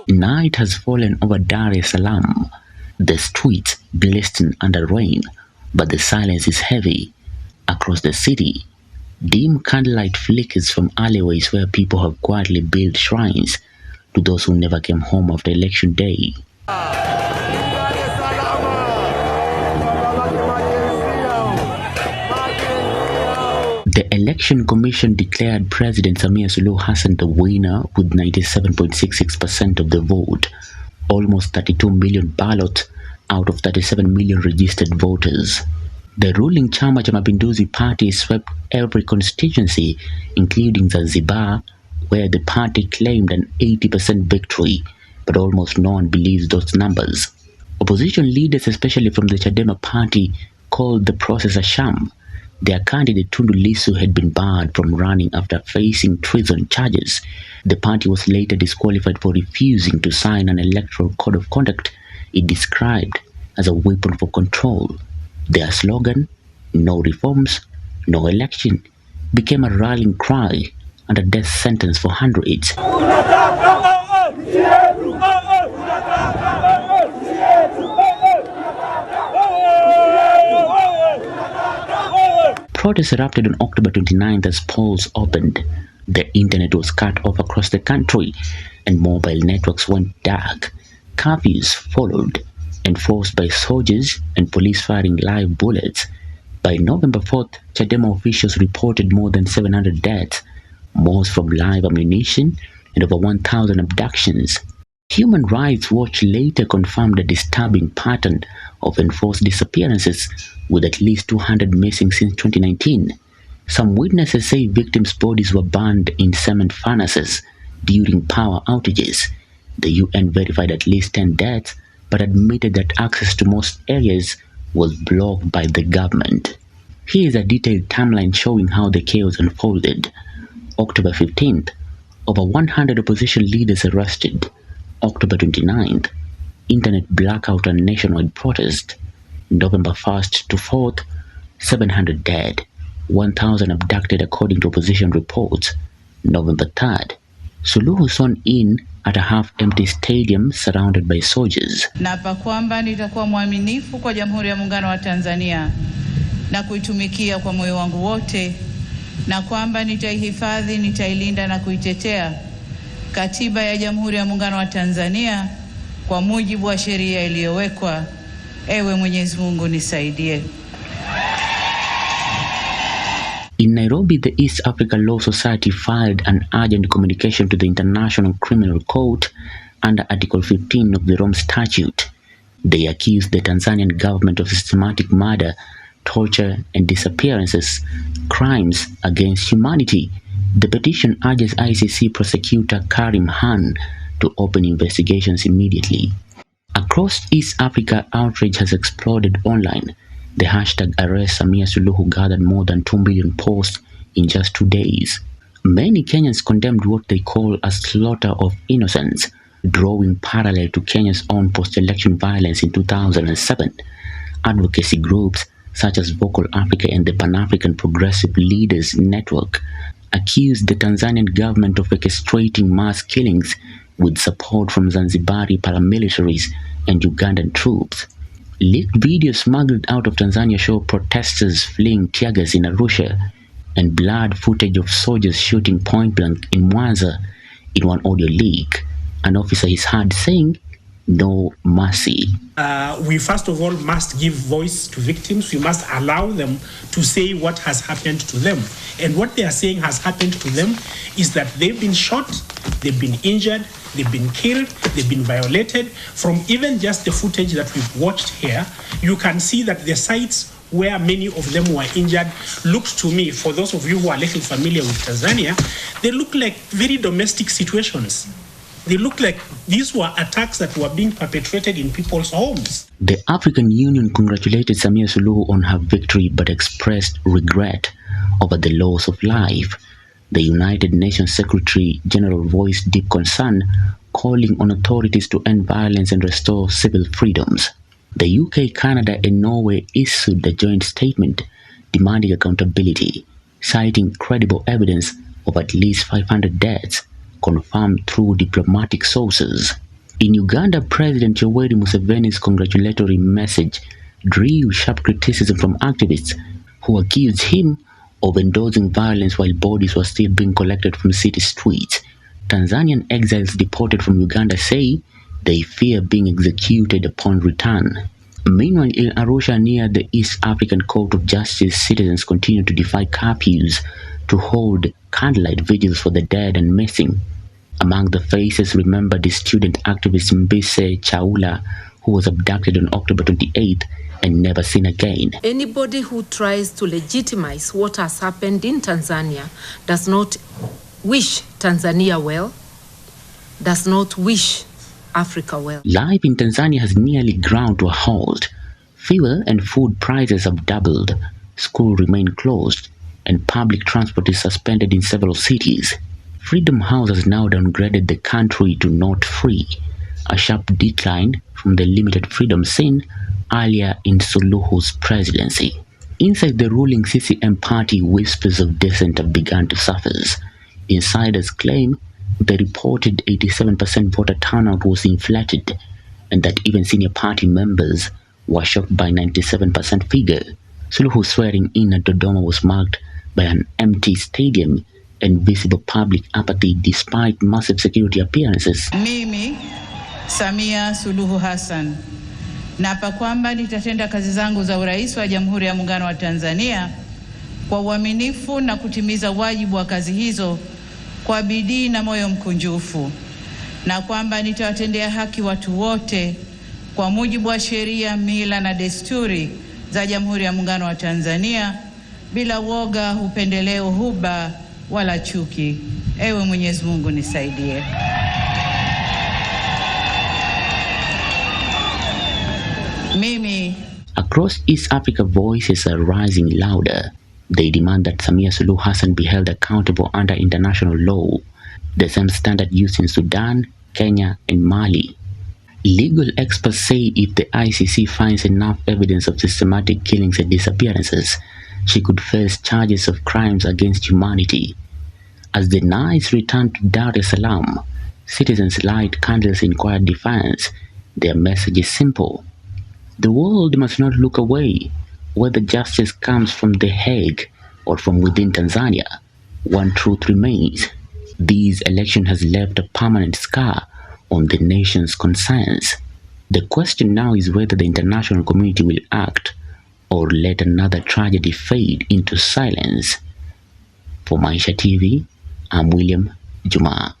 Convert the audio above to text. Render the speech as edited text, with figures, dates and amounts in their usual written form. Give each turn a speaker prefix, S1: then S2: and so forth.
S1: Night has fallen over Dar es Salaam. The streets glisten under rain, but the silence is heavy. Across the city, dim candlelight flickers from alleyways where people have quietly built shrines to those who never came home after election day. The Election Commission declared President Samia Suluhu Hassan the winner with 97.66% of the vote, almost 32 million ballots out of 37 million registered voters. The ruling Chama cha Mapinduzi party swept every constituency, including Zanzibar, where the party claimed an 80% victory, but almost no one believes those numbers. Opposition leaders, especially from the Chadema party, called the process a sham. Their candidate Tundu Lissu had been barred from running after facing treason charges. The party was later disqualified for refusing to sign an electoral code of conduct it described as a weapon for control. Their slogan, "No reforms, no election," became a rallying cry and a death sentence for hundreds. Protests erupted on October 29th as polls opened. The internet was cut off across the country and mobile networks went dark. Curfews followed, enforced by soldiers and police firing live bullets. By November 4th, Chadema officials reported more than 700 deaths, most from live ammunition, and over 1,000 abductions. Human Rights Watch later confirmed a disturbing pattern of enforced disappearances, with at least 200 missing since 2019. Some witnesses say victims' bodies were burned in cement furnaces during power outages. The UN verified at least 10 deaths, but admitted that access to most areas was blocked by the government. Here is a detailed timeline showing how the chaos unfolded. October 15th, over 100 opposition leaders arrested. October 29th, internet blackout and nationwide protest. November 1st to 4th, 700 dead, 1,000 abducted according to opposition reports. November 3rd, Suluhu sworn in at a half-empty stadium surrounded by soldiers.
S2: Naapa kwamba nitakuwa mwaminifu kwa Jamhuri ya Muungano wa Tanzania na kuitumikia kwa moyo wangu wote, na kwamba nitaihifadhi, nitailinda na kuitetea Katiba ya Jamhuri ya Muungano wa Tanzania kwa mujibu wa sheria iliyowekwa. Ewe Mwenyezi Mungu nisaidie.
S1: In Nairobi, the East Africa Law Society filed an urgent communication to the International Criminal Court under Article 15 of the Rome Statute. They accused the Tanzanian government of systematic murder, torture, and disappearances, crimes against humanity. The petition urges ICC prosecutor Karim Khan to open investigations immediately. Across East Africa, outrage has exploded online. The hashtag Arrest Samia Suluhu gathered more than 2 million posts in just 2 days. Many Kenyans condemned what they call a slaughter of innocents, drawing parallel to Kenya's own post-election violence in 2007. Advocacy groups such as Vocal Africa and the Pan-African Progressive Leaders Network accused the Tanzanian government of orchestrating mass killings with support from Zanzibari paramilitaries and Ugandan troops. Leaked videos smuggled out of Tanzania show protesters fleeing tear gas in Arusha and blurred footage of soldiers shooting point-blank in Mwanza. In one audio leak, an officer is heard saying, "No mercy."
S3: We first of all must give voice to victims. We must allow them to say what has happened to them. And what they are saying has happened to them is that they've been shot, they've been injured, they've been killed, they've been violated. From even just the footage that we've watched here, you can see that the sites where many of them were injured looked to me, for those of you who are little familiar with Tanzania, they look like very domestic situations. They look like these were attacks that were being perpetrated in people's homes.
S1: The African Union congratulated Samia Suluhu on her victory but expressed regret over the loss of life. The United Nations Secretary General voiced deep concern, calling on authorities to end violence and restore civil freedoms. The UK, Canada, and Norway issued a joint statement demanding accountability, citing credible evidence of at least 500 deaths, confirmed through diplomatic sources. In Uganda, President Yoweri Museveni's congratulatory message drew sharp criticism from activists who accused him of endorsing violence while bodies were still being collected from city streets. Tanzanian exiles deported from Uganda say they fear being executed upon return. Meanwhile, in Arusha near the East African Court of Justice, citizens continue to defy curfews to hold candlelight vigils for the dead and missing. Among the faces remembered is student activist Mbise Chaula, who was abducted on October 28th and never seen again.
S4: Anybody who tries to legitimize what has happened in Tanzania does not wish Tanzania well, does not wish Africa well.
S1: Life in Tanzania has nearly ground to a halt. Fuel and food prices have doubled, schools remain closed, and public transport is suspended in several cities. Freedom House has now downgraded the country to not free, a sharp decline from the limited freedom seen earlier in Suluhu's presidency. Inside the ruling CCM party, whispers of dissent have begun to surface. Insiders claim the reported 87% voter turnout was inflated, and that even senior party members were shocked by 97% figure. Suluhu's swearing in at Dodoma was marked by an empty stadium and visible public apathy despite massive security appearances.
S2: Mimi, Samia Suluhu Hassan, naapa kwamba nitatenda kazi zangu za urais wa Jamhuri ya Muungano wa Tanzania kwa uaminifu na kutimiza wajibu wa kazi hizo kwa bidii na moyo mkunjufu, na kwamba nitawatendea haki watu wote kwa mujibu wa sheria, mila na desturi za Jamhuri ya Muungano wa Tanzania bila woga, upendeleo, huba wala chuki. Ewe Mwenyezi Mungu nisaidie.
S1: Across East Africa, voices are rising louder. They demand that Samia Suluhu Hassan be held accountable under international law, the same standard used in Sudan, Kenya, and Mali. Legal experts say if the ICC finds enough evidence of systematic killings and disappearances, she could face charges of crimes against humanity. As the nights returned to Dar es Salaam, citizens light candles in quiet defiance. Their message is simple: the world must not look away, whether justice comes from The Hague or from within Tanzania. One truth remains: this election has left a permanent scar on the nation's conscience. The question now is whether the international community will act or let another tragedy fade into silence. For Maisha TV, I'm William Juma.